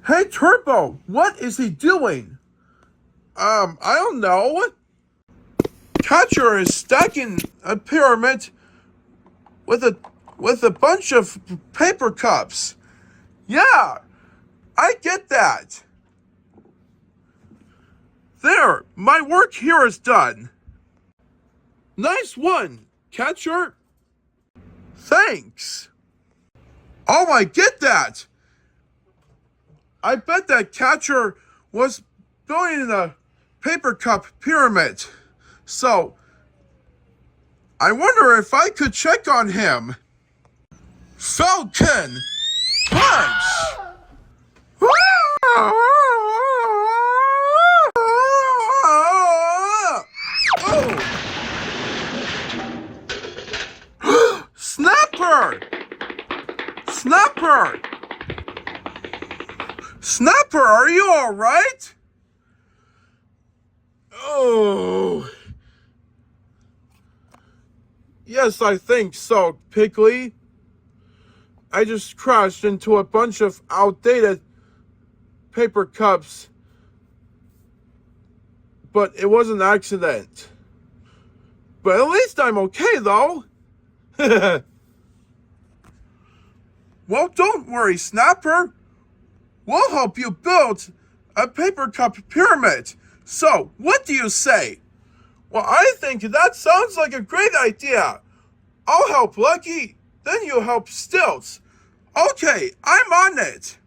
Hey, Turbo, what is he doing? I don't know. Catcher is stacking a pyramid with a bunch of paper cups. Yeah, I get that. There, my work here is done. Nice one, Catcher. Thanks. Oh, I get that. I bet that Catcher was building a paper cup pyramid. So, I wonder if I could check on him. Falcon! Punch! Oh! Snapper! Snapper! Snapper, are you alright? Oh. Yes, I think so, Piggly. I just crashed into a bunch of outdated paper cups. But it was an accident. But at least I'm okay, though. Well, don't worry, Snapper. We'll help you build a paper cup pyramid. So, what do you say? Well, I think that sounds like a great idea. I'll help Lucky, then you help Stilts. Okay, I'm on it.